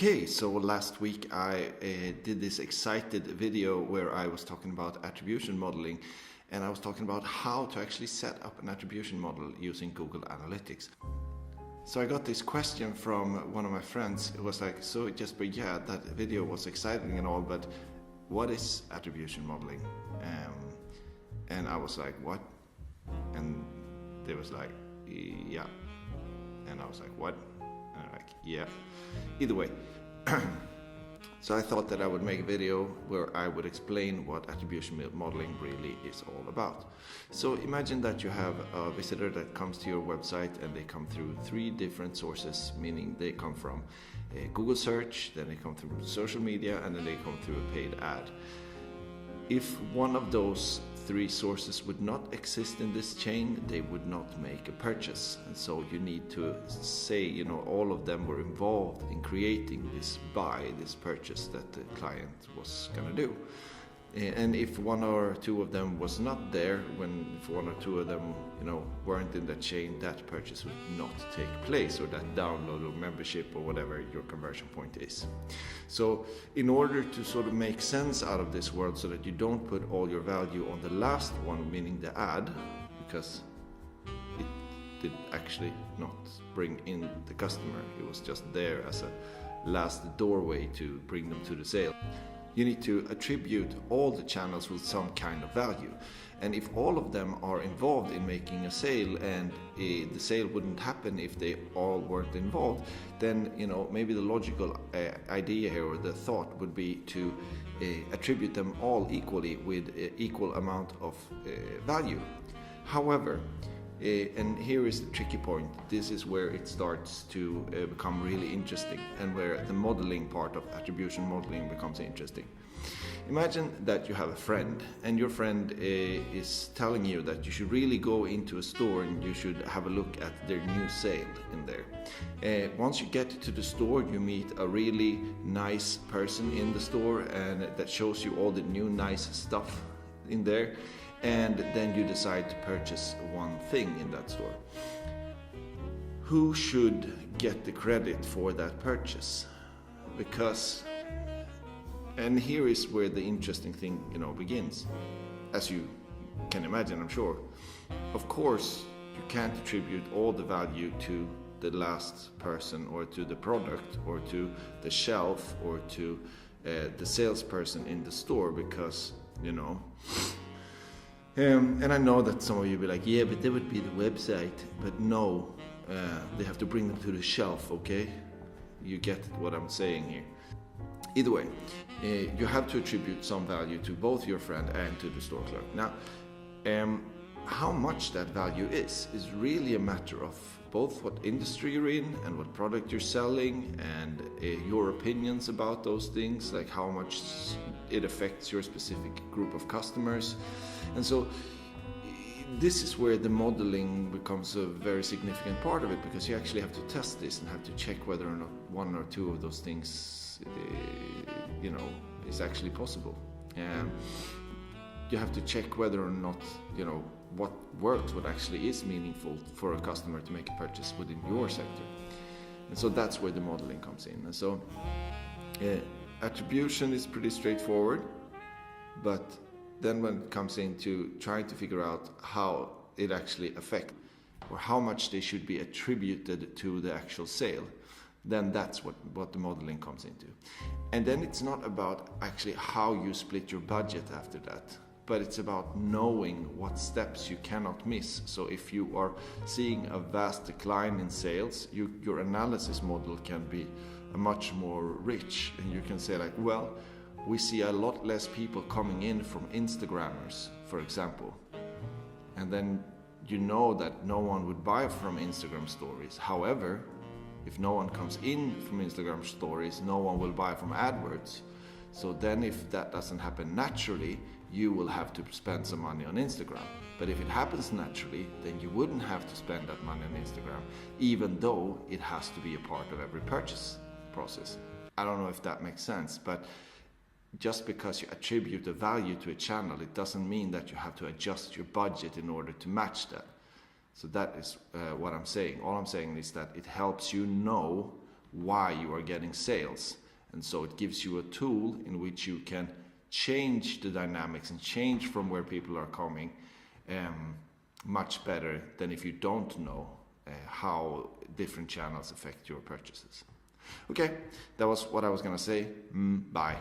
Okay, so last week I did this excited video where I was talking about attribution modeling, and I was talking about how to actually set up an attribution model using Google Analytics. So I got this question from one of my friends who was like, so Jesper, yeah, that video was exciting and all, but what is attribution modeling? And I was like, what? And they was like, yeah. And I was like, what? And I'm like, yeah. Either way. So I thought that I would make a video where I would explain what attribution modeling really is all about. So imagine that you have a visitor that comes to your website and they come through 3 different sources, meaning they come from Google search, then they come through social media, and then they come through a paid ad. If one of those 3 sources would not exist in this chain, they would not make a purchase. And so you need to say, all of them were involved in creating this purchase that the client was going to do. And if 1 or 2 of them was not there, if 1 or 2 of them, weren't in that chain, that purchase would not take place, or that download or membership or whatever your conversion point is. So in order to sort of make sense out of this world so that you don't put all your value on the last one, meaning the ad, because it did actually not bring in the customer, it was just there as a last doorway to bring them to the sale. You need to attribute all the channels with some kind of value. And if all of them are involved in making a sale, and the sale wouldn't happen if they all weren't involved, then maybe the logical idea here, or the thought, would be to attribute them all equally with equal amount of value. However, and here is the tricky point. This is where it starts to become really interesting, and where the modeling part of attribution modeling becomes interesting. Imagine that you have a friend, and your friend is telling you that you should really go into a store and you should have a look at their new sale in there. Once you get to the store, you meet a really nice person in the store, and that shows you all the new nice stuff in there. And then you decide to purchase one thing in that store. Who should get the credit for that purchase? And here is where the interesting thing, begins. As you can imagine, I'm sure. Of course, you can't attribute all the value to the last person, or to the product, or to the shelf, or to the salesperson in the store, because, and I know that some of you will be like, yeah, but that would be the website. But no, they have to bring them to the shelf, okay? You get what I'm saying here. Either way, you have to attribute some value to both your friend and to the store clerk. Now, how much that value is really a matter of both what industry you're in and what product you're selling, and your opinions about those things, like how much it affects your specific group of customers. And so this is where the modeling becomes a very significant part of it, because you actually have to test this and have to check whether or not 1 or 2 of those things is actually possible. You have to check whether or not what works, what actually is meaningful for a customer to make a purchase within your sector. And so that's where the modeling comes in. And so attribution is pretty straightforward, but then when it comes into trying to figure out how it actually affects, or how much they should be attributed to the actual sale, then that's what the modeling comes into. And then it's not about actually how you split your budget after that, but it's about knowing what steps you cannot miss. So if you are seeing a vast decline in sales, your analysis model can be much more rich, and you can say like, well, we see a lot less people coming in from Instagrammers, for example. And then that no one would buy from Instagram stories. However, if no one comes in from Instagram stories, no one will buy from AdWords. So then if that doesn't happen naturally, you will have to spend some money on Instagram. But if it happens naturally, then you wouldn't have to spend that money on Instagram, even though it has to be a part of every purchase process. I don't know if that makes sense, but just because you attribute a value to a channel, it doesn't mean that you have to adjust your budget in order to match that. So that is what I'm saying. All I'm saying is that it helps you know why you are getting sales. And so it gives you a tool in which you can change the dynamics and change from where people are coming much better than if you don't know how different channels affect your purchases. Okay, that was what I was going to say. Bye.